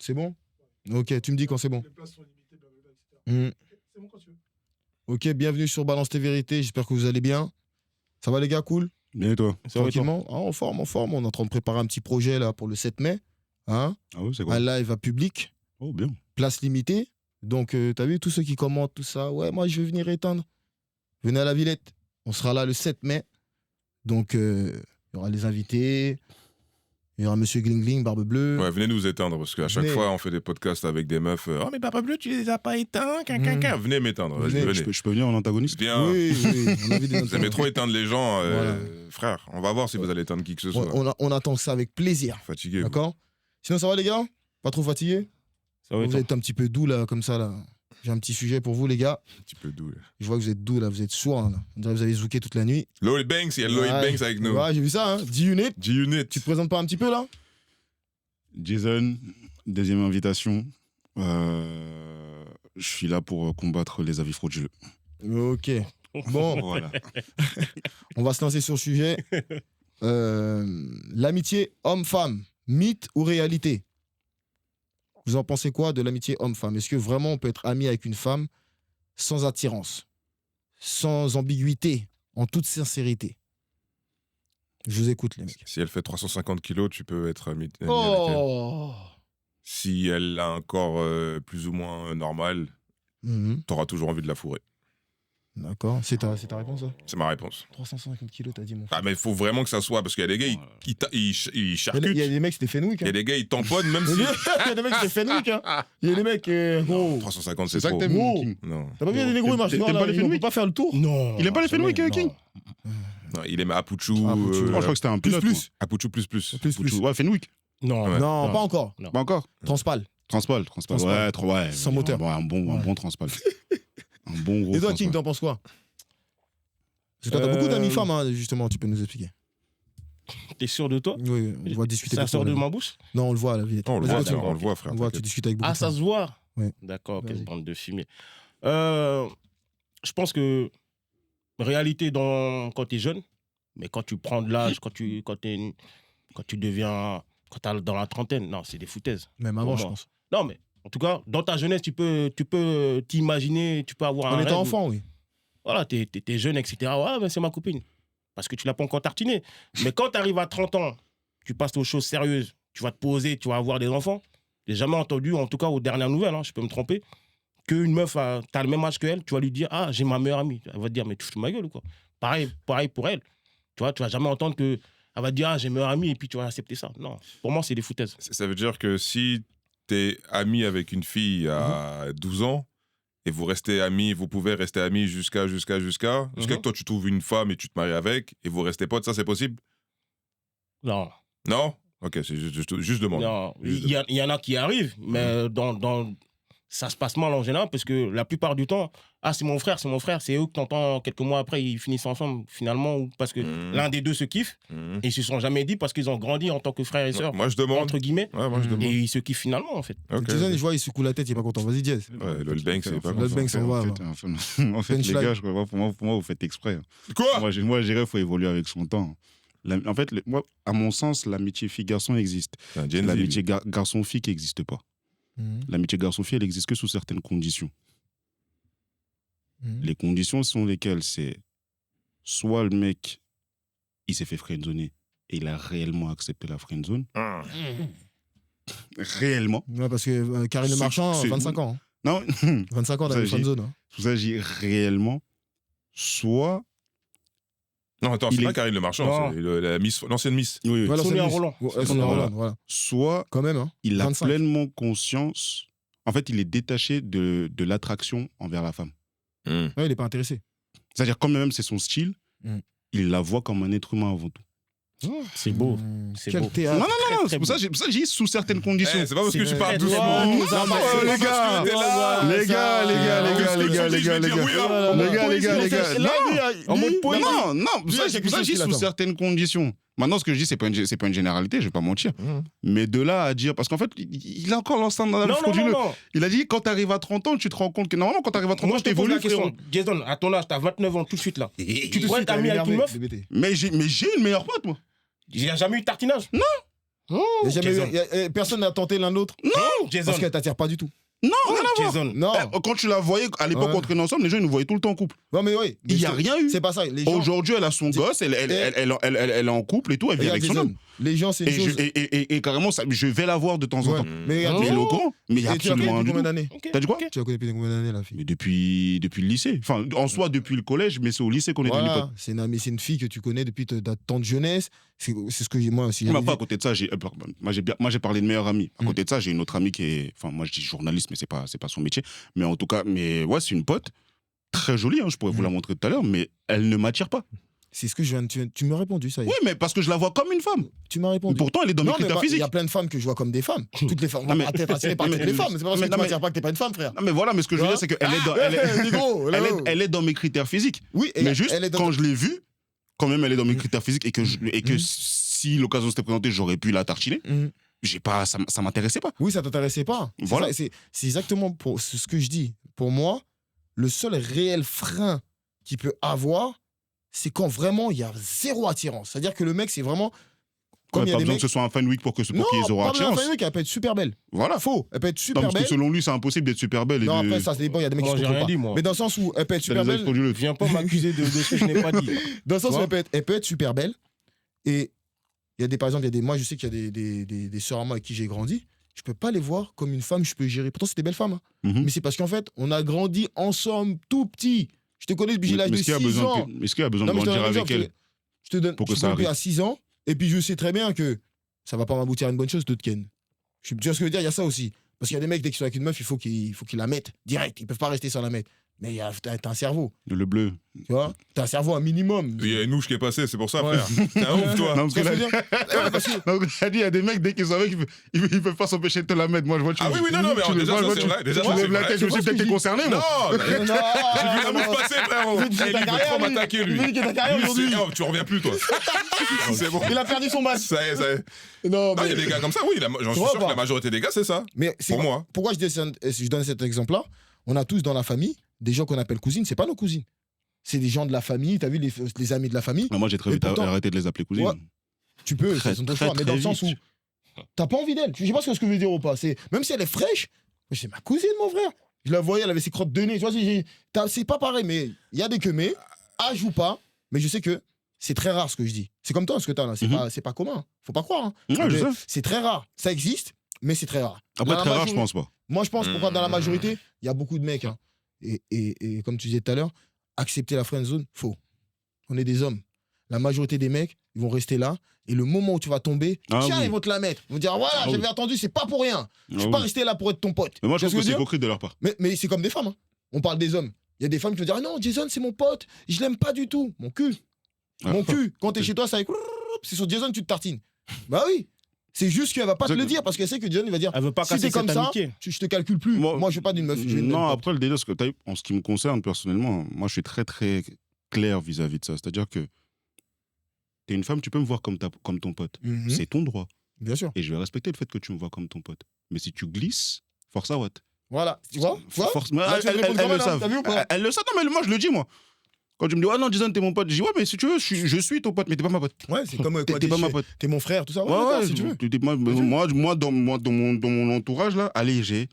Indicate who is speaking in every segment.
Speaker 1: C'est bon? Ok, tu me dis quand c'est bon.
Speaker 2: Les places sont limitées, blablabla, etc. C'est bon quand tu veux.
Speaker 1: Ok, bienvenue sur Balance tes vérités. J'espère que vous allez bien. Ça va les gars, cool?
Speaker 3: Bien et toi?
Speaker 1: Tranquillement. Ah, en forme, en forme. On est en train de préparer un petit projet là pour le 7 mai. Hein?
Speaker 3: Ah oui, c'est quoi?
Speaker 1: Un live à public.
Speaker 3: Oh, bien.
Speaker 1: Place limitée. Donc, t'as vu tous ceux qui commentent tout ça. Ouais, moi je vais venir éteindre. Venez à la Villette. On sera là le 7 mai. Donc, il y aura les invités. Il y aura Monsieur Glingling, Barbe Bleue.
Speaker 4: Ouais, venez nous éteindre, parce qu'à chaque
Speaker 1: Venez.
Speaker 4: fois, on fait des podcasts avec des meufs. Oh, mais Barbe Bleue, tu les as pas éteints, Venez m'éteindre,
Speaker 1: Venez.
Speaker 4: venez.
Speaker 3: Je peux venir en antagoniste?
Speaker 4: Viens.
Speaker 1: Oui, on a vu des
Speaker 4: Vous aimez trop éteindre les gens,
Speaker 1: Voilà.
Speaker 4: frère. On va voir si vous allez éteindre qui que ce soit.
Speaker 1: on attend ça avec plaisir.
Speaker 4: Fatigué. vous.
Speaker 1: D'accord? Sinon, ça va les gars? Pas trop fatigué?
Speaker 5: Ça va
Speaker 1: Vous êtes un petit peu doux là, comme ça là. J'ai un petit sujet pour vous les gars.
Speaker 4: Un petit peu doux. Là.
Speaker 1: Je vois que vous êtes doux là, vous êtes sourds là. On dirait que vous avez zouké toute la nuit.
Speaker 4: Lloyd Banks, il y a Lloyd
Speaker 1: Ouais.
Speaker 4: Banks avec nous.
Speaker 1: Ouais, j'ai vu ça, hein. 10 units.
Speaker 4: G-Unit.
Speaker 1: Tu te présentes pas un petit peu là?
Speaker 3: Jason, deuxième invitation. Je suis là pour combattre les avis frauduleux.
Speaker 1: Ok. Bon,
Speaker 3: Voilà.
Speaker 1: on va se lancer sur le sujet. L'amitié homme-femme, mythe ou réalité? Vous en pensez quoi de l'amitié homme-femme? Est-ce que vraiment on peut être ami avec une femme sans attirance, sans ambiguïté, en toute sincérité? Je vous écoute les mecs.
Speaker 4: Si elle fait 350 kilos, tu peux être ami avec elle.
Speaker 1: Oh.
Speaker 4: Si elle a un corps plus ou moins normal,
Speaker 1: Mhm.
Speaker 4: t'auras toujours envie de la fourrer.
Speaker 1: D'accord. C'est ta réponse, ça?
Speaker 4: C'est ma réponse.
Speaker 1: 350 kilos, t'as dit, mon frère.
Speaker 4: Ah, mais il faut vraiment que ça soit, parce qu'il y a des gars, ils
Speaker 1: Il
Speaker 4: charcutent.
Speaker 1: y a des mecs, c'était Fenwick.
Speaker 4: Il y a des gars, ils tamponnent, même si.
Speaker 1: Il y a des mecs, c'était Fenwick. Il y a des mecs, gros.
Speaker 4: 350, c'est
Speaker 3: C'est ça que
Speaker 4: trop.
Speaker 3: t'aimes,
Speaker 1: Gros.
Speaker 3: King?
Speaker 4: Non.
Speaker 1: T'as pas vu, il y a des négros, ils marchent
Speaker 3: T'aimes
Speaker 1: noirs,
Speaker 3: pas
Speaker 1: là,
Speaker 3: les
Speaker 1: ils
Speaker 3: Fenwick?
Speaker 1: vont pas faire le tour.
Speaker 5: Non.
Speaker 3: Il aime pas les
Speaker 5: jamais,
Speaker 3: Fenwick,
Speaker 5: non.
Speaker 3: King?
Speaker 4: Non, il aime Apuchu.
Speaker 1: Apuchu.
Speaker 3: Oh, je crois que c'était un pilote.
Speaker 1: plus.
Speaker 4: Apuchu plus.
Speaker 1: Plus.
Speaker 3: Ouais, Fenwick.
Speaker 5: Non.
Speaker 4: Ouais.
Speaker 1: Non,
Speaker 5: Non.
Speaker 1: pas encore.
Speaker 5: Non.
Speaker 3: Pas encore.
Speaker 1: Transpal.
Speaker 3: Transpal.
Speaker 1: Transpal.
Speaker 3: Ouais.
Speaker 1: Sans moteur.
Speaker 3: Bon, un bon transpal. Un bon gros
Speaker 1: Et toi, King,
Speaker 3: transpal.
Speaker 1: t'en penses quoi? Parce que toi, t'as beaucoup d'amis femmes, hein, justement, tu peux nous expliquer.
Speaker 5: T'es sûr de toi?
Speaker 1: Oui, on va discuter.
Speaker 5: Ça
Speaker 1: pas de
Speaker 5: sort de
Speaker 1: problème.
Speaker 5: ma bouche?
Speaker 1: Non, on le voit à la vie.
Speaker 4: On le
Speaker 1: Vas-y,
Speaker 4: voit,
Speaker 1: continue.
Speaker 4: on le voit, frère.
Speaker 1: On voit, tu
Speaker 4: t'inquiète.
Speaker 1: discutes avec beaucoup
Speaker 5: Ah,
Speaker 1: de
Speaker 5: ça
Speaker 1: femmes.
Speaker 5: se voit?
Speaker 1: Ouais.
Speaker 5: D'accord,
Speaker 1: Vas-y.
Speaker 5: quelle bande de fumier. Je pense que réalité quand t'es jeune, mais quand tu prends de l'âge, quand tu deviens, quand t'es dans la trentaine, non, c'est des foutaises.
Speaker 1: Même avant,
Speaker 5: Pour
Speaker 1: je
Speaker 5: moi.
Speaker 1: pense.
Speaker 5: Non, mais en tout cas, dans ta jeunesse, tu peux t'imaginer, tu peux avoir un
Speaker 1: En
Speaker 5: rêve.
Speaker 1: étant enfant, oui.
Speaker 5: Voilà, t'es jeune, etc. Ouais, ben c'est ma copine. Parce que tu l'as pas encore tartiné. Mais quand tu arrives à 30 ans, tu passes aux choses sérieuses, tu vas te poser, tu vas avoir des enfants. J'ai jamais entendu, en tout cas aux dernières nouvelles, hein, je peux me tromper, qu'une meuf, t'as le même âge qu'elle, tu vas lui dire, ah, j'ai ma meilleure amie. Elle va te dire, mais tu fous de ma gueule ou quoi? Pareil pour elle. Tu vois, tu vas jamais entendre que elle va te dire, ah, j'ai ma meilleure amie, et puis tu vas accepter ça. Non, pour moi, c'est des foutaises.
Speaker 4: Ça veut dire que si t'es ami avec une fille à 12 ans, et vous restez amis, vous pouvez rester amis jusqu'à que toi tu trouves une femme et tu te maries avec, et vous restez potes, ça c'est possible?
Speaker 5: Non.
Speaker 4: Non? Ok, c'est juste demande.
Speaker 5: Non, il y en a qui arrivent, mais ça se passe mal en général parce que la plupart du temps, ah, c'est mon frère, c'est eux que t'entends quelques mois après, ils finissent ensemble finalement, ou parce que l'un des deux se kiffe et ils se sont jamais dit parce qu'ils ont grandi en tant que frères et sœurs,
Speaker 4: Moi je demande.
Speaker 5: entre guillemets,
Speaker 4: Ouais, moi je demande.
Speaker 5: et ils se kiffent finalement en fait.
Speaker 4: Ok.
Speaker 1: Jason, je vois, il secoue la tête, il est pas content. Vas-y, Jess.
Speaker 4: Ouais, Lloyd Banks, c'est pas
Speaker 1: Lloyd
Speaker 4: content.
Speaker 1: Banks, on va.
Speaker 3: En fait, les
Speaker 1: Punchline.
Speaker 3: gars, pour moi, vous faites exprès.
Speaker 4: Quoi?
Speaker 3: Moi, je dirais qu'il faut évoluer avec son temps. En fait, moi, à mon sens, l'amitié fille-garçon existe.
Speaker 4: C'est un Gen Z,
Speaker 3: L'amitié
Speaker 4: lui.
Speaker 3: garçon-fille qui n'existe pas. L'amitié garçon-fille, elle existe que sous certaines conditions. Les conditions sont lesquelles? C'est soit le mec, il s'est fait friendzoner et il a réellement accepté la friendzone. Réellement.
Speaker 1: Ouais, parce que Karine Le Marchand,
Speaker 3: C'est-
Speaker 1: 25 ans.
Speaker 3: Non,
Speaker 1: 25 ans dans
Speaker 3: Ça,
Speaker 1: la
Speaker 3: j'ai-
Speaker 1: friendzone. Hein.
Speaker 3: tout ça, j'ai réellement. Soit.
Speaker 4: Non, attends, c'est
Speaker 3: Il
Speaker 4: pas
Speaker 3: est-
Speaker 4: Karine Le Marchand,
Speaker 5: Non.
Speaker 4: c'est l'ancienne Miss.
Speaker 3: Oui,
Speaker 1: Voilà,
Speaker 5: Sonia
Speaker 1: c'est Miss.
Speaker 5: Roland.
Speaker 1: Ouais, Sonia
Speaker 3: Sonia
Speaker 1: Roland,
Speaker 3: Roland.
Speaker 1: voilà.
Speaker 3: soit
Speaker 1: Quand même, hein.
Speaker 3: il a
Speaker 1: 25.
Speaker 3: pleinement conscience. En fait, il est détaché de l'attraction envers la femme.
Speaker 1: Ouais, il est pas intéressé.
Speaker 3: C'est-à-dire, quand même c'est son style, il la voit comme un être humain avant tout.
Speaker 5: C'est beau, c'est
Speaker 1: Quel
Speaker 5: beau.
Speaker 1: théâtre.
Speaker 3: Non,
Speaker 5: très
Speaker 3: c'est pour ça que j'ai dit sous certaines conditions.
Speaker 4: Eh, c'est pas parce que
Speaker 5: C'est
Speaker 4: tu parles
Speaker 5: très
Speaker 4: doucement.
Speaker 5: drôle.
Speaker 4: Non,
Speaker 1: Ah,
Speaker 4: non,
Speaker 1: oh,
Speaker 4: c'est
Speaker 1: les
Speaker 4: pas parce que t'es là.
Speaker 3: Les gars, les gars, les gars, les gars, les gars, les gars. Les gars.
Speaker 5: En mode
Speaker 3: Non,
Speaker 5: poésie.
Speaker 3: non, pour ça, c'est pour ça que je dis sous certaines conditions. Maintenant, ce que je dis, c'est pas une généralité, je vais pas mentir. Mais de là à dire, parce qu'en fait, il a encore l'ensemble dans le frauduleux.
Speaker 5: Non.
Speaker 3: Il a dit, quand t'arrives à 30 ans, tu te rends compte que normalement, quand t'arrives à 30
Speaker 5: Moi,
Speaker 3: ans,
Speaker 5: je te pose
Speaker 3: t'évolues,
Speaker 5: la question.
Speaker 3: frérot.
Speaker 5: Jason, à ton âge, t'as 29 ans tout de suite là. Tu pourrais être ami avec une meuf?
Speaker 3: Mais j'ai une meilleure pote, moi.
Speaker 5: Il n'y a jamais eu de tartinage? Non.
Speaker 1: Personne n'a tenté l'un l'autre.
Speaker 5: Jason.
Speaker 1: Parce qu'elle t'attire pas du tout.
Speaker 3: Non, rien à voir.
Speaker 5: Jason.
Speaker 1: Non.
Speaker 3: Quand tu la voyais, à l'époque,
Speaker 1: Ouais.
Speaker 3: on traînait ensemble, les gens ils nous voyaient tout le temps en couple.
Speaker 1: Non, mais oui.
Speaker 3: Il n'y a rien eu.
Speaker 1: C'est pas ça. Les gens.
Speaker 3: Aujourd'hui, elle a son gosse, elle est en couple et tout, elle vit
Speaker 1: Regarde,
Speaker 3: avec son
Speaker 1: Jason,
Speaker 3: homme.
Speaker 1: les gens, c'est une chose.
Speaker 3: Et carrément, je vais la voir de temps en
Speaker 1: Ouais.
Speaker 3: temps.
Speaker 1: Mais regarde,
Speaker 3: Mais elle est
Speaker 1: Jason,
Speaker 3: au courant. Mais il y a
Speaker 1: et tu l'as
Speaker 3: absolument
Speaker 1: connu
Speaker 3: rien
Speaker 1: depuis
Speaker 3: du
Speaker 1: combien
Speaker 3: tout.
Speaker 1: d'années
Speaker 3: T'as dit quoi?
Speaker 1: Tu l'as connu depuis combien d'années, la fille?
Speaker 3: Mais depuis le lycée. Enfin, en soi, depuis le collège, mais c'est au lycée qu'on est devenus potes.
Speaker 1: Voilà, c'est une fille que tu connais depuis ta temps de jeunesse. C'est ce que moi aussi.
Speaker 3: Mais après, à côté de ça, moi j'ai parlé de meilleure amie. À côté de ça, j'ai une autre amie qui est. Enfin, moi je dis journaliste, mais c'est pas son métier. Mais en tout cas, ouais, c'est une pote. Très jolie, hein, je pourrais vous la montrer tout à l'heure, mais elle ne m'attire pas.
Speaker 1: C'est ce que je viens de. Tu m'as répondu, ça y est.
Speaker 3: Oui, mais parce que je la vois comme une femme.
Speaker 1: Tu m'as
Speaker 3: Et
Speaker 1: répondu.
Speaker 3: pourtant, elle est dans mes
Speaker 1: Non, mais
Speaker 3: critères
Speaker 1: moi, il
Speaker 3: physiques.
Speaker 1: y a plein de femmes que je vois comme des femmes. Toutes les femmes.
Speaker 3: Non,
Speaker 1: On
Speaker 3: mais-
Speaker 1: va être attiré par
Speaker 3: mais-
Speaker 1: toutes les femmes. C'est pas parce que
Speaker 3: mais-
Speaker 1: tu
Speaker 3: mais-
Speaker 1: m'attires pas que t'es pas une femme, frère.
Speaker 3: Non, mais voilà, mais ce que je veux
Speaker 1: Tu
Speaker 3: dire, c'est qu'elle est dans.
Speaker 1: Dis gros, là,
Speaker 3: Elle est dans mes critères physiques.
Speaker 1: Oui, et
Speaker 3: Mais juste,
Speaker 1: elle est dans-
Speaker 3: quand je l'ai vue, quand même, elle est dans mes critères physiques et que si l'occasion s'était présentée, j'aurais pu la tartiner.
Speaker 1: Mhm.
Speaker 3: Ça m'intéressait pas.
Speaker 1: Oui, ça t'intéressait pas. C'est
Speaker 3: Voilà.
Speaker 1: ça, c'est exactement ce que je dis. Pour moi, le seul réel frein qu'il peut avoir, c'est quand vraiment il y a zéro attirance. C'est-à-dire que le mec, c'est vraiment. Comme
Speaker 3: Ouais,
Speaker 1: il y a
Speaker 3: pas
Speaker 1: des
Speaker 3: besoin
Speaker 1: mecs.
Speaker 3: que ce soit un fan week pour qu'ils
Speaker 1: Non,
Speaker 3: auront
Speaker 1: pas besoin
Speaker 3: attirance.
Speaker 1: d'un elle peut être super belle.
Speaker 3: Voilà.
Speaker 1: Faux. Elle peut être
Speaker 3: Non,
Speaker 1: super
Speaker 3: parce que
Speaker 1: belle.
Speaker 3: selon lui, c'est impossible d'être super belle.
Speaker 1: Non, après, ça, c'est bon, il y a des mecs qui
Speaker 5: Moi,
Speaker 1: se
Speaker 5: j'ai
Speaker 1: contrôlent
Speaker 5: rien
Speaker 1: pas.
Speaker 5: dit, moi.
Speaker 1: Mais dans le sens où elle peut être super belle.
Speaker 5: Viens pas m'accuser de ce que je n'ai pas dit.
Speaker 1: Dans le sens
Speaker 5: Tu
Speaker 1: où
Speaker 5: vois
Speaker 1: elle peut être super belle. Et il y a des, par exemple, moi, je sais qu'il y a des sœurs à moi avec qui j'ai grandi. Je peux pas les voir comme une femme, je peux gérer. Pourtant, c'est des belles femmes. Hein.
Speaker 3: Mhm.
Speaker 1: Mais c'est parce qu'en fait, on a grandi ensemble tout petit. Je te connais depuis l'âge de
Speaker 3: Est-ce
Speaker 1: 6 ans.
Speaker 3: Est-ce qu'il y a besoin de
Speaker 1: Non, mais je te
Speaker 3: grandir
Speaker 1: donne un
Speaker 3: avec
Speaker 1: exemple,
Speaker 3: elle
Speaker 1: je te donne
Speaker 3: pour que
Speaker 1: je te
Speaker 3: ça
Speaker 1: donne depuis
Speaker 3: arrive.
Speaker 1: à 6 ans. Et puis, je sais très bien que ça va pas m'aboutir à une bonne chose de te ken. Tu vois ce que je veux dire? Il y a ça aussi. Parce qu'il y a des mecs, dès qu'ils sont avec une meuf, il faut qu'ils la mettent direct. Ils peuvent pas rester sans la mettre. Mais t'as un cerveau.
Speaker 3: Le bleu.
Speaker 1: Tu vois? T'as un cerveau un minimum.
Speaker 4: Il y a une ouche qui est passée, c'est pour ça,
Speaker 1: Ouais.
Speaker 4: frère. T'es un ouf, toi.
Speaker 3: Non, parce
Speaker 1: Tu
Speaker 3: que
Speaker 1: vois ce
Speaker 3: là,
Speaker 1: que je veux dire? Ouais, parce que-
Speaker 3: donc, il y a des mecs, dès qu'ils sont avec, ils peuvent pas s'empêcher de te la mettre. Moi, je vois, tu
Speaker 4: Ah oui, oui, non, non, mais
Speaker 3: tu-
Speaker 4: déjà,
Speaker 3: moi, je
Speaker 4: ça,
Speaker 3: vois,
Speaker 4: c'est
Speaker 3: tu-
Speaker 4: vrai. Déjà,
Speaker 3: tu
Speaker 4: ça, c'est
Speaker 3: lèves la
Speaker 4: vrai.
Speaker 3: tête, je me suis peut-être concerné, moi.
Speaker 4: Non, j'ai vu la mouche passer, frérot.
Speaker 1: Il veut
Speaker 4: Eh, il veut trop m'attaquer, lui.
Speaker 1: Il veut ta carrière
Speaker 4: Lui,
Speaker 1: aujourd'hui.
Speaker 4: c'est- oh, tu reviens plus, toi. C'est bon.
Speaker 1: Il a perdu son match.
Speaker 4: Ça y est, ça y est.
Speaker 1: Non,
Speaker 4: Non, il y a des gars comme ça, oui. J'en suis
Speaker 1: vois
Speaker 4: sûr que
Speaker 1: pas.
Speaker 4: la majorité des gars, c'est ça.
Speaker 1: mais c'est
Speaker 4: Pour moi.
Speaker 1: pourquoi je donne cet exemple-là? On a tous dans la famille des gens qu'on appelle cousines. C'est pas nos cousines. C'est des gens de la famille. T'as vu les amis de la famille?
Speaker 3: Non, moi, j'ai très
Speaker 1: Et
Speaker 3: vite
Speaker 1: pourtant-
Speaker 3: arrêté de les appeler cousines.
Speaker 1: Ouais. Tu peux,
Speaker 3: Très,
Speaker 1: c'est son
Speaker 3: très,
Speaker 1: choix. Mais
Speaker 3: très
Speaker 1: dans le sens où
Speaker 3: vite.
Speaker 1: t'as pas envie d'elle. Je sais pas ce que je veux dire ou pas. Même si elle est fraîche, c'est ma cousine, mon frère. Je la voyais, elle avait ses crottes de nez. Tu vois, c'est pas pareil, mais il y a des que mais. Âge ou pas, mais je sais que c'est très rare ce que je dis. C'est comme toi ce que t'as là. C'est pas commun. Faut pas croire. Hein.
Speaker 3: Ouais, je
Speaker 1: Mais
Speaker 3: sais.
Speaker 1: c'est très rare. Ça existe, mais c'est très rare.
Speaker 3: Après,
Speaker 1: Dans la
Speaker 3: très rare, je
Speaker 1: majorité-
Speaker 3: pense pas.
Speaker 1: Moi, je pense pourquoi dans la majorité, il y a beaucoup de mecs. Hein. Et comme tu disais tout à l'heure, accepter la friend zone, faux. On est des hommes. La majorité des mecs, ils vont rester là. Et le moment où tu vas tomber,
Speaker 3: Ah
Speaker 1: tiens,
Speaker 3: oui.
Speaker 1: ils vont te la mettre. Ils vont dire, voilà,
Speaker 3: Ah
Speaker 1: j'avais
Speaker 3: oui.
Speaker 1: attendu, c'est pas pour rien. Je suis
Speaker 3: Ah
Speaker 1: pas
Speaker 3: oui.
Speaker 1: resté là pour être ton pote.
Speaker 3: Mais moi, je
Speaker 1: Tu vois
Speaker 3: trouve
Speaker 1: ce
Speaker 3: que
Speaker 1: je
Speaker 3: c'est
Speaker 1: veux dire
Speaker 3: hypocrite de leur part.
Speaker 1: Mais c'est comme des femmes. Hein. On parle des hommes. Il y a des femmes qui vont dire, ah non, Jason, c'est mon pote. Je l'aime pas du tout. Mon cul. Mon cul. Quand t'es chez toi, ça avec... C'est sur Jason, tu te tartines. Bah oui. C'est juste qu'elle va pas te le dire parce qu'elle sait que Jason, il va dire,
Speaker 5: Elle veut pas
Speaker 1: si
Speaker 5: casser
Speaker 1: t'es comme
Speaker 5: cette
Speaker 1: ça,
Speaker 5: amitié.
Speaker 1: je te calcule plus. Moi, je veux pas d'une meuf. je veux une
Speaker 3: Non,
Speaker 1: pote.
Speaker 3: après, le délire, ce que t'as eu, en ce qui me concerne personnellement, moi, je suis très, très clair vis-à-vis de ça. C'est-à-dire que t'es une femme, tu peux me voir comme ton pote.
Speaker 1: Mhm.
Speaker 3: C'est ton droit.
Speaker 1: Bien sûr.
Speaker 3: Et je vais respecter le fait que tu me vois comme ton pote. Mais si tu glisses, force à what?
Speaker 1: Voilà. Tu vois
Speaker 3: Force...
Speaker 1: Là, tu vas te répondre
Speaker 3: Elles
Speaker 1: quand
Speaker 3: le
Speaker 1: même, hein.
Speaker 3: savent.
Speaker 1: T'as vu ou pas
Speaker 3: Elles le savent. Non, mais moi, je le dis, moi. Quand tu me dis, ah non, Jason, t'es mon pote, je dis, ouais, mais si tu veux, je suis ton pote, mais t'es pas ma pote.
Speaker 1: Ouais, c'est comme
Speaker 3: T'es pas ma pote.
Speaker 1: T'es mon frère, tout ça. Ouais,
Speaker 3: Ouais,
Speaker 1: d'accord,
Speaker 3: ouais,
Speaker 1: si tu veux.
Speaker 3: moi, dans mon entourage, là, allez, j'ai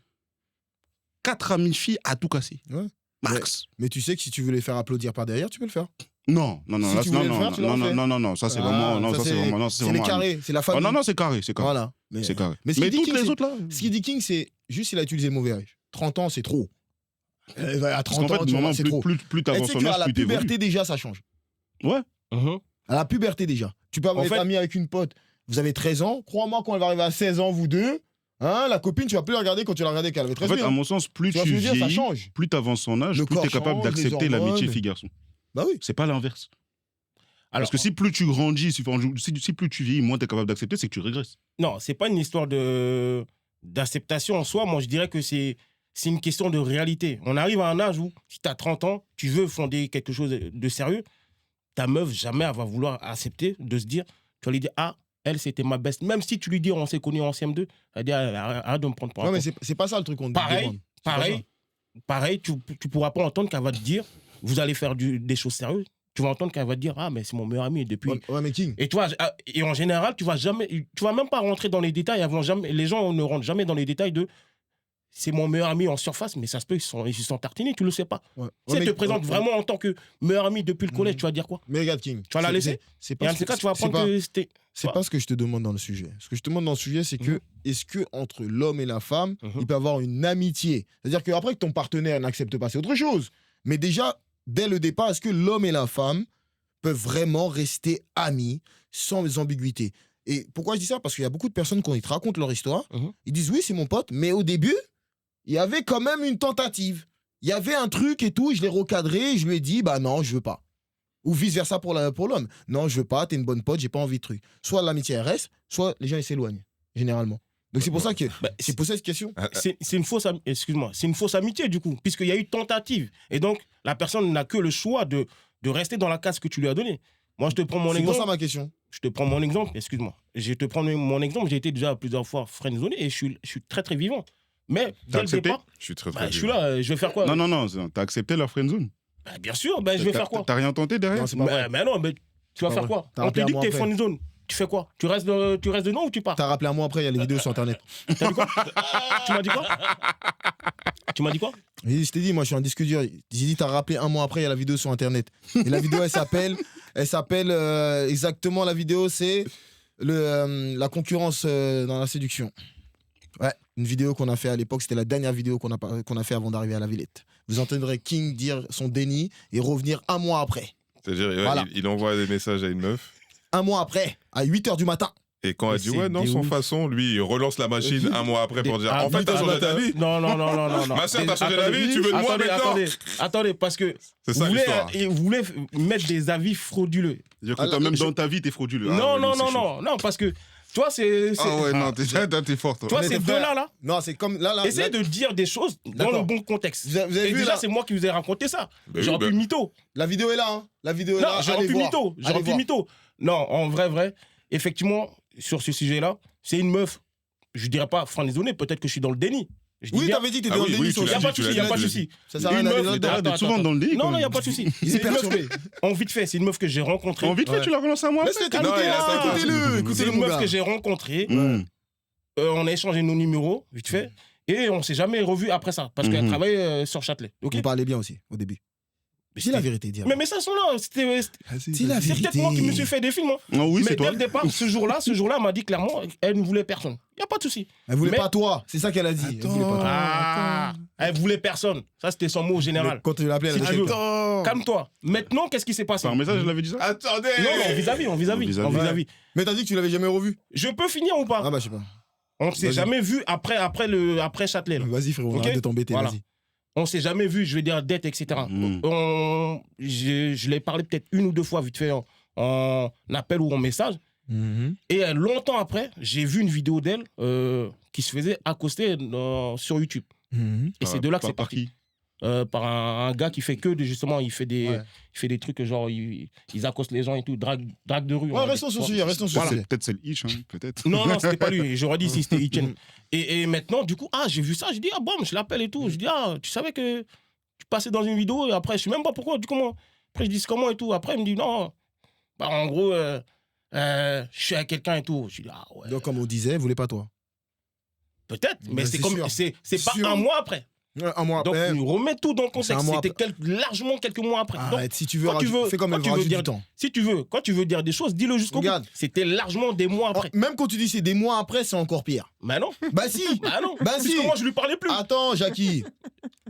Speaker 3: 4 amies filles à tout casser.
Speaker 1: Ouais.
Speaker 3: Max.
Speaker 1: Mais tu sais que si tu veux les faire applaudir par derrière, tu peux le faire.
Speaker 3: Non, non, non,
Speaker 1: Si
Speaker 3: là,
Speaker 1: tu
Speaker 3: non,
Speaker 1: voulais le
Speaker 3: non,
Speaker 1: faire, tu l'aurais fait.
Speaker 3: non, ça c'est
Speaker 1: Ah,
Speaker 3: vraiment, non,
Speaker 1: ça,
Speaker 3: ça c'est
Speaker 1: c'est-
Speaker 3: vraiment, non, ça,
Speaker 1: C'est les
Speaker 3: vraiment-
Speaker 1: carrés, c'est la
Speaker 3: Oh,
Speaker 1: famille.
Speaker 3: non, non, c'est carré, c'est carré.
Speaker 1: Voilà. Mais,
Speaker 3: C'est carré.
Speaker 1: Mais, ce
Speaker 3: Mais
Speaker 1: qu'il dit
Speaker 3: toutes
Speaker 1: King,
Speaker 3: les
Speaker 1: c'est-
Speaker 3: autres là.
Speaker 1: Ce qu'il dit King, c'est juste il a utilisé le mauvais âge. 30 ans, c'est trop. À 30
Speaker 3: Parce qu'en
Speaker 1: ans,
Speaker 3: fait,
Speaker 1: tu vois,
Speaker 3: non,
Speaker 1: c'est
Speaker 3: plus,
Speaker 1: trop.
Speaker 3: plus
Speaker 1: Et tu
Speaker 3: t'avances
Speaker 1: sais
Speaker 3: en
Speaker 1: qu'à
Speaker 3: âge,
Speaker 1: la
Speaker 3: plus t'évolues.
Speaker 1: puberté, déjà, ça change.
Speaker 3: Ouais.
Speaker 1: À la puberté, déjà. Tu peux avoir
Speaker 5: En
Speaker 1: être
Speaker 5: fait-
Speaker 1: ami avec une pote. Vous avez 13 ans. Crois-moi, quand elle va arriver à 16 ans, vous deux, hein, la copine, tu vas plus la regarder quand tu la regardais qu'elle avait
Speaker 3: En
Speaker 1: 13
Speaker 3: fait, à
Speaker 1: ans.
Speaker 3: mon sens, plus
Speaker 1: Tu vois
Speaker 3: tu
Speaker 1: ce que je veux dire, ça
Speaker 3: vieillis,
Speaker 1: change.
Speaker 3: plus t'avances en âge,
Speaker 1: Le
Speaker 3: plus t'es
Speaker 1: corps
Speaker 3: capable
Speaker 1: change,
Speaker 3: d'accepter
Speaker 1: les
Speaker 3: l'amitié
Speaker 1: hormones.
Speaker 3: fille-garçon.
Speaker 1: Bah oui.
Speaker 3: C'est pas l'inverse.
Speaker 5: Alors,
Speaker 3: Parce que si plus tu grandis, si plus tu vieillis, moins t'es capable d'accepter, c'est que tu régresses.
Speaker 5: non, c'est pas une histoire d'acceptation en soi. Moi, je dirais que c'est une question de réalité. On arrive à un âge où, si tu as 30 ans, tu veux fonder quelque chose de sérieux, ta meuf, jamais elle va vouloir accepter de se dire, tu vas lui dire, ah, elle, c'était ma best. Même si tu lui dis, on s'est connus en CM2, elle va dire, arrête de me prendre pour un
Speaker 1: Non, mais
Speaker 5: con.
Speaker 1: c'est pas ça le truc qu'on te
Speaker 5: Pareil,
Speaker 1: demande. C'est pas
Speaker 5: pareil, tu pourras pas entendre qu'elle va te dire, vous allez faire des choses sérieuses. tu vas entendre qu'elle va te dire ah mais c'est mon meilleur ami depuis.
Speaker 1: Ouais, mais King.
Speaker 5: Et tu vois, et en général, tu vas même pas rentrer dans les détails. Les gens ne rentrent jamais dans les détails de c'est mon meilleur ami en surface, mais ça se peut ils se sont tartinés, tu le sais pas.
Speaker 1: Ouais.
Speaker 5: Si elle
Speaker 1: mais-
Speaker 5: te présente vraiment en tant que meilleur ami depuis le collège, tu vas dire quoi?
Speaker 1: Mais regarde, King.
Speaker 5: Tu vas la laisser?
Speaker 1: C'est
Speaker 5: Et
Speaker 1: pas
Speaker 5: en tout cas, tu vas apprendre que c'était.
Speaker 1: C'est pas ce que je te demande dans le sujet. Ce que je te demande dans le sujet, c'est que est-ce que entre l'homme et la femme, il peut y avoir une amitié? C'est-à-dire qu'après que ton partenaire n'accepte pas, c'est autre chose. Mais déjà, dès le départ, est-ce que l'homme et la femme peuvent vraiment rester amis sans ambiguïté? Et pourquoi je dis ça? Parce qu'il y a beaucoup de personnes quand ils te racontent leur histoire, ils disent oui, c'est mon pote, mais au début, il y avait quand même une tentative. Il y avait un truc et tout, je l'ai recadré, je lui ai dit, bah non, je veux pas. Ou vice-versa pour l'homme. Non, je veux pas, t'es une bonne pote, j'ai pas envie de truc. Soit l'amitié elle reste, soit les gens ils s'éloignent, généralement. Donc c'est pour ça que c'est pour cette question.
Speaker 5: C'est une fausse, excuse-moi, c'est une fausse amitié du coup, puisqu'il y a eu tentative. Et donc, la personne n'a que le choix de rester dans la case que tu lui as donnée. Moi, je te prends mon
Speaker 1: C'est
Speaker 5: exemple.
Speaker 1: pour ça ma question.
Speaker 5: Je te prends mon exemple, excuse-moi. Je te prends mon exemple, j'ai été déjà plusieurs fois friendzoné et je suis très très vivant. Mais dès le
Speaker 3: accepté?
Speaker 5: départ,
Speaker 4: Je suis très
Speaker 5: bah,
Speaker 4: très
Speaker 5: je suis là, je vais faire quoi?
Speaker 3: Non, t'as accepté leur friendzone.
Speaker 5: Bah, bien sûr, bah, je vais faire quoi?
Speaker 3: T'as rien tenté derrière?
Speaker 1: Non, c'est pas vrai.
Speaker 5: Mais non, mais tu vas
Speaker 1: pas
Speaker 5: faire
Speaker 1: vrai.
Speaker 5: quoi?
Speaker 1: T'as
Speaker 5: On te
Speaker 1: rappelé
Speaker 5: dit
Speaker 1: un
Speaker 5: que t'es
Speaker 1: mois après.
Speaker 5: friendzone. Tu fais quoi? Tu restes dedans ou tu pars?
Speaker 1: T'as rappelé un mois après, il y a les vidéos sur internet.
Speaker 5: T'as dit quoi? Tu m'as dit quoi? Tu m'as dit quoi?
Speaker 1: Je t'ai dit, moi je suis un disque dur. J'ai dit, t'as rappelé un mois après, il y a la vidéo sur internet. Et la vidéo, elle s'appelle exactement, la vidéo, c'est la concurrence dans la séduction. Ouais, une vidéo qu'on a fait à l'époque, c'était la dernière vidéo qu'on a fait avant d'arriver à la Villette. Vous entendrez King dire son déni et revenir un mois après.
Speaker 4: C'est-à-dire,
Speaker 1: Voilà.
Speaker 4: il envoie des messages à une meuf.
Speaker 1: Un mois après, à 8h du matin.
Speaker 4: Et quand elle dit
Speaker 5: C'est
Speaker 4: ouais, non,
Speaker 5: des
Speaker 4: sans
Speaker 5: ouf.
Speaker 4: façon, lui, il relance la machine un mois après pour dire
Speaker 5: Ah,
Speaker 4: en fait, t'as changé d'avis.
Speaker 5: Non.
Speaker 4: Ma soeur, t'as changé d'avis, tu veux de moi
Speaker 5: Attendez,
Speaker 4: maintenant.
Speaker 5: attendez, parce que
Speaker 4: C'est ça
Speaker 5: vous
Speaker 4: l'histoire.
Speaker 5: voulez mettre des avis frauduleux.
Speaker 3: C'est-à-dire que toi, même dans ta vie, t'es frauduleux.
Speaker 5: Non, parce que, tu vois, c'est...
Speaker 3: Ah ouais, non, t'es fort, toi.
Speaker 5: Tu vois,
Speaker 1: Mais
Speaker 5: ces
Speaker 1: t'es frère.
Speaker 5: deux-là, là,
Speaker 1: Non, c'est comme là.
Speaker 5: essayez de dire des choses dans
Speaker 1: D'accord.
Speaker 5: le bon contexte.
Speaker 1: Vous avez
Speaker 5: Et
Speaker 1: vu
Speaker 5: déjà,
Speaker 1: là,
Speaker 5: c'est moi qui vous ai raconté ça.
Speaker 4: Bah
Speaker 5: J'aurais
Speaker 4: oui,
Speaker 5: pu mytho.
Speaker 1: la vidéo est là. Hein. La vidéo est
Speaker 5: Non,
Speaker 1: là.
Speaker 5: j'aurais
Speaker 1: Allez
Speaker 5: pu
Speaker 1: voir.
Speaker 5: mytho. J'aurais
Speaker 1: Allez
Speaker 5: pu
Speaker 1: voir.
Speaker 5: mytho. Non, en vrai, effectivement, sur ce sujet-là, c'est une meuf. Je dirais pas friendzonée, peut-être que je suis dans le déni. Je dis
Speaker 1: Oui,
Speaker 5: bien.
Speaker 1: t'avais dit que t'étais
Speaker 4: Ah
Speaker 1: dans
Speaker 4: oui,
Speaker 1: le déni.
Speaker 4: oui,
Speaker 1: ça
Speaker 4: tu
Speaker 5: Il n'y a
Speaker 1: aussi.
Speaker 4: l'as
Speaker 5: pas de
Speaker 4: dit,
Speaker 5: souci,
Speaker 4: tu
Speaker 5: il n'y a
Speaker 4: l'as
Speaker 5: pas de
Speaker 4: dit.
Speaker 5: souci.
Speaker 1: Ça sert à rien
Speaker 5: Une
Speaker 1: d'aller
Speaker 5: meuf-
Speaker 1: dans le déni.
Speaker 3: T'arrêtes d'être souvent dans le déni.
Speaker 5: Non, il n'y a pas de souci.
Speaker 1: Il est
Speaker 5: C'est une meuf
Speaker 1: perturbé.
Speaker 5: En vite fait, c'est une meuf que j'ai rencontrée.
Speaker 3: En vite fait, tu l'as relancé à moi.
Speaker 1: Laisse-le
Speaker 4: Non, il a ça,
Speaker 1: écoutez-le.
Speaker 5: C'est
Speaker 1: Écoutez-le,
Speaker 5: une
Speaker 1: mon
Speaker 5: meuf
Speaker 1: gars.
Speaker 5: que j'ai rencontrée.
Speaker 3: Mmh.
Speaker 5: On a échangé nos numéros, vite fait. Et on s'est jamais revu après ça. Parce qu'elle
Speaker 3: Mhm.
Speaker 5: travaillait sur Châtelet. Ok.
Speaker 1: Vous parlez bien aussi, au début.
Speaker 5: Mais
Speaker 1: C'est la
Speaker 5: c'était-
Speaker 1: vérité, dire.
Speaker 5: Mais ça sont là.
Speaker 1: C'est la
Speaker 5: C'est peut-être moi qui me suis fait des films. Hein.
Speaker 3: Ah oui,
Speaker 5: Mais
Speaker 3: c'est
Speaker 5: dès
Speaker 3: toi.
Speaker 5: le départ, ce jour-là, elle m'a dit clairement, elle ne voulait personne. Il n'y a pas de souci.
Speaker 1: Elle voulait
Speaker 5: Mais-
Speaker 1: pas toi. C'est ça qu'elle a dit. Elle voulait pas toi.
Speaker 5: Ah, elle voulait personne. Ça, c'était son mot général.
Speaker 1: Mais quand tu l'appelais, elle
Speaker 5: Si
Speaker 1: a
Speaker 5: tu
Speaker 1: dit
Speaker 5: veux. Calme-toi. Maintenant, qu'est-ce qui s'est passé?
Speaker 3: Par message, je l'avais dit ça.
Speaker 4: Attendez.
Speaker 5: Non, en vis-à-vis, en vis-à-vis.
Speaker 3: En vis-à-vis.
Speaker 1: Mais t'as dit que tu l'avais jamais revu.
Speaker 5: Je peux finir ou pas?
Speaker 1: Ah bah je sais pas.
Speaker 5: On ne s'est
Speaker 1: Vas-y.
Speaker 5: jamais vu après Châtelet. là.
Speaker 1: Vas-y frérot,
Speaker 5: Ok.
Speaker 1: arrête de t'embêter,
Speaker 5: Voilà.
Speaker 1: vas-y.
Speaker 5: On s'est jamais vu, je veux dire, dette, etc.
Speaker 3: Mm.
Speaker 5: Je l'ai parlé peut-être une ou deux fois, vite fait, en appel ou en message.
Speaker 1: Mhm.
Speaker 5: Et longtemps après, j'ai vu une vidéo d'elle qui se faisait accoster sur YouTube.
Speaker 1: Mhm.
Speaker 5: Et c'est de là que c'est
Speaker 3: Par
Speaker 5: parti.
Speaker 3: qui?
Speaker 5: Par un gars qui fait que, justement, il fait des trucs genre, ils accostent les gens et tout, drague de rue. on
Speaker 1: Ouais,
Speaker 5: va
Speaker 1: restons
Speaker 5: dire.
Speaker 1: sur ce sujet, restons sur ce sujet.
Speaker 3: Peut-être c'est le Hitch, peut-être.
Speaker 5: Non, c'était pas lui. J'aurais dit si c'était Etienne. Et maintenant, du coup, j'ai vu ça. Je dis, bon, je l'appelle et tout. Je dis, tu savais que tu passais dans une vidéo et après, je sais même pas pourquoi. Je dis, comment? Après, je dis, c'est comment et tout. Après, il me dit, non. Bah, en gros, je suis avec quelqu'un et tout. Je dis, ouais.
Speaker 1: Donc comme on disait, elle voulait pas toi.
Speaker 5: Peut-être, mais
Speaker 1: Ben,
Speaker 5: c'est
Speaker 1: c'est
Speaker 5: comme.
Speaker 1: sûr.
Speaker 5: C'est pas
Speaker 1: Sûr.
Speaker 5: un mois après.
Speaker 1: Un mois
Speaker 5: Donc,
Speaker 1: après.
Speaker 5: remets tout dans le
Speaker 1: C'est un
Speaker 5: contexte.
Speaker 1: mois
Speaker 5: C'était largement quelques mois après. Donc,
Speaker 1: Arrête, si tu veux,
Speaker 5: quand tu veux-
Speaker 1: fais comme
Speaker 5: quand
Speaker 1: elle
Speaker 5: tu
Speaker 1: veut,
Speaker 5: veux
Speaker 1: rajoute
Speaker 5: dire-
Speaker 1: du temps.
Speaker 5: si tu veux, quand tu veux dire des choses, dis-le jusqu'au bout.
Speaker 1: Regarde.
Speaker 5: C'était largement des mois après.
Speaker 1: Même quand tu dis c'est des mois après, c'est encore pire.
Speaker 5: Mais non.
Speaker 1: Bah si.
Speaker 5: Bah non.
Speaker 1: Bah
Speaker 5: Puisque
Speaker 1: si.
Speaker 5: moi, je lui parlais plus.
Speaker 1: Attends, Jackie.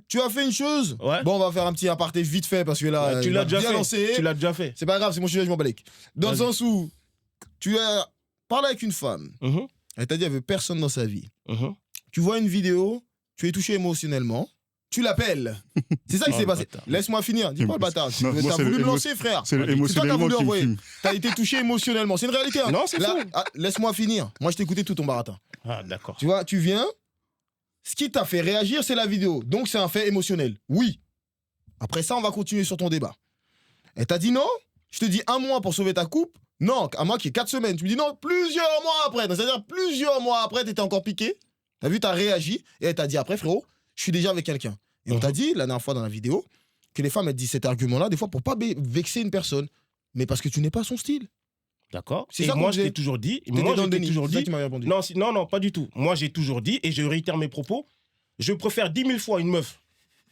Speaker 1: Tu as fait une chose.
Speaker 5: Ouais.
Speaker 1: Bon, on va faire un petit aparté vite fait parce que là,
Speaker 5: Tu
Speaker 1: il
Speaker 5: l'as
Speaker 1: va
Speaker 5: déjà
Speaker 1: bien
Speaker 5: fait.
Speaker 1: lancé.
Speaker 5: Tu l'as déjà fait.
Speaker 1: C'est pas grave, c'est mon sujet, je m'en balèque. Dans le
Speaker 5: Vas-y.
Speaker 1: sens où tu as parlé avec une femme.
Speaker 5: Mhm,
Speaker 1: Elle t'a dit qu'elle veut personne dans sa vie.
Speaker 5: mhm.
Speaker 1: Tu vois une vidéo, tu es touché émotionnellement. Tu l'appelles. C'est ça qui
Speaker 5: Oh,
Speaker 1: s'est
Speaker 5: le
Speaker 1: passé.
Speaker 5: bâtard.
Speaker 1: Laisse-moi finir. Dis pas le bâtard.
Speaker 3: Non, moi,
Speaker 1: T'as
Speaker 3: c'est
Speaker 1: voulu
Speaker 3: le
Speaker 1: me lancer, frère.
Speaker 3: C'est
Speaker 1: C'est toi qui as
Speaker 3: émotionnellement
Speaker 1: voulu
Speaker 3: qui me
Speaker 1: envoyer.
Speaker 3: fume.
Speaker 1: T'as été touché émotionnellement. C'est une réalité. Hein.
Speaker 5: Non, c'est
Speaker 1: Là,
Speaker 5: faux.
Speaker 1: laisse-moi finir. Moi, je t'ai écouté tout ton baratin.
Speaker 5: Ah, d'accord.
Speaker 1: Tu vois, tu viens. Ce qui t'a fait réagir, c'est la vidéo. Donc, c'est un fait émotionnel. Oui. Après ça, on va continuer sur ton débat. Elle t'a dit non. Je te dis un mois pour sauver ta coupe. Non, à moi qui est 4 semaines. Tu me dis non, plusieurs mois après. Donc, c'est-à-dire plusieurs mois après, t'étais encore piqué. T'as vu, t'as réagi. Et elle t'a dit après, frérot, je suis déjà avec quelqu'un. Et on t'a dit, la dernière fois dans la vidéo, que les femmes elles disent cet argument-là, des fois, pour pas vexer une personne, mais parce que tu n'es pas son style.
Speaker 5: D'accord.
Speaker 1: C'est
Speaker 5: Et
Speaker 1: ça qu'on
Speaker 5: moi, je
Speaker 1: disait.
Speaker 5: t'ai toujours dit.
Speaker 1: T'étais
Speaker 5: Moi,
Speaker 1: dans
Speaker 5: je
Speaker 1: le
Speaker 5: t'ai
Speaker 1: déni.
Speaker 5: toujours
Speaker 1: C'est ça
Speaker 5: dit.
Speaker 1: que tu m'avais répondu.
Speaker 5: Non, non, pas du tout. Moi, j'ai toujours dit, et je réitère mes propos, je préfère 10 000 fois une meuf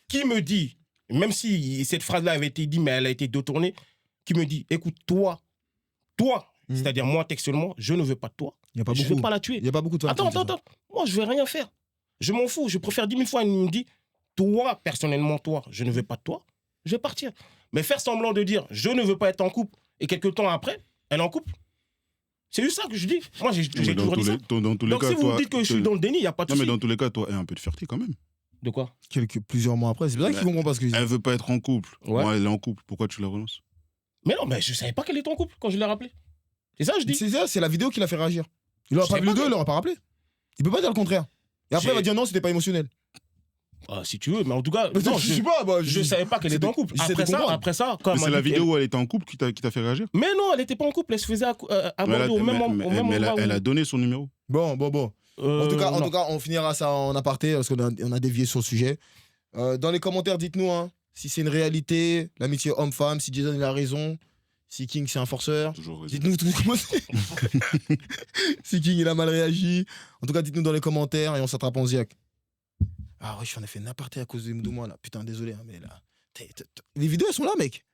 Speaker 5: qui me dit, même si cette phrase-là avait été dite, mais elle a été détournée, qui me dit, écoute, toi, c'est-à-dire moi textuellement, je ne veux pas de toi.
Speaker 1: Il n'y a pas
Speaker 5: Je ne
Speaker 1: beaucoup.
Speaker 5: veux pas la tuer.
Speaker 1: Il n'y a pas beaucoup de femmes.
Speaker 5: Attends,
Speaker 1: qui disent ça.
Speaker 5: Moi, je vais rien faire. Je m'en fous. Je préfère 10 000 fois, elle me dit, toi, personnellement, toi, je ne veux pas de toi, je vais partir. Mais faire semblant de dire, je ne veux pas être en couple, et quelques temps après, elle est en couple. C'est juste ça que je dis. Moi, j'ai
Speaker 3: Mais
Speaker 5: toujours dit ça.
Speaker 3: dans tous les
Speaker 5: Donc,
Speaker 3: cas,
Speaker 5: si vous
Speaker 3: toi,
Speaker 5: me dites que je suis dans le déni, il n'y a pas de
Speaker 3: Non, mais
Speaker 5: souci.
Speaker 3: dans tous les cas, toi, aie un peu de fierté quand même.
Speaker 5: De quoi?
Speaker 1: Plusieurs mois après, c'est pour ça qu'ils comprennent pas ce que je dis.
Speaker 3: Elle veut pas être en couple.
Speaker 5: Ouais.
Speaker 3: Moi, elle est en couple. Pourquoi tu la relances?
Speaker 5: Mais non, mais je savais pas qu'elle était en couple quand je l'ai rappelé. C'est ça que je dis.
Speaker 1: C'est ça, c'est la vidéo qui l'a fait réagir. Il aura
Speaker 5: Je
Speaker 1: pas
Speaker 5: sais
Speaker 1: vu le
Speaker 5: pas
Speaker 1: deux,
Speaker 5: que-
Speaker 1: il l'aura pas rappelé. Il peut pas dire le contraire. Et après,
Speaker 5: J'ai-
Speaker 1: il va dire non, c'était pas émotionnel.
Speaker 5: Ah, si tu veux, mais en tout cas, non,
Speaker 1: je sais pas, bah,
Speaker 5: je savais pas qu'elle était en couple.
Speaker 1: j'essaie de
Speaker 5: Après ça,
Speaker 1: comprendre.
Speaker 5: quand
Speaker 3: Mais
Speaker 5: elle
Speaker 3: c'est
Speaker 5: m'a
Speaker 3: la
Speaker 5: dit
Speaker 3: vidéo où elle était en couple qui t'a fait réagir?
Speaker 5: Mais non, elle était pas en couple, elle se faisait
Speaker 3: Mais
Speaker 5: aborder au même moment.
Speaker 3: elle a donné son numéro.
Speaker 1: Bon. En tout
Speaker 5: non.
Speaker 1: cas, on finira ça en aparté parce qu'on a dévié sur le sujet. Dans les commentaires, dites-nous hein, si c'est une réalité, l'amitié homme-femme, si Jason il a raison, si King c'est un forceur.
Speaker 3: Toujours raison.
Speaker 1: Dites-nous tout comment c'est. Si King il a mal réagi. En tout cas, dites-nous dans les commentaires et on s'attrape en ziac. Ah ouais, j'en ai fait un aparté à cause de moi là. Putain, désolé, hein, mais là. Les vidéos elles sont là, mec.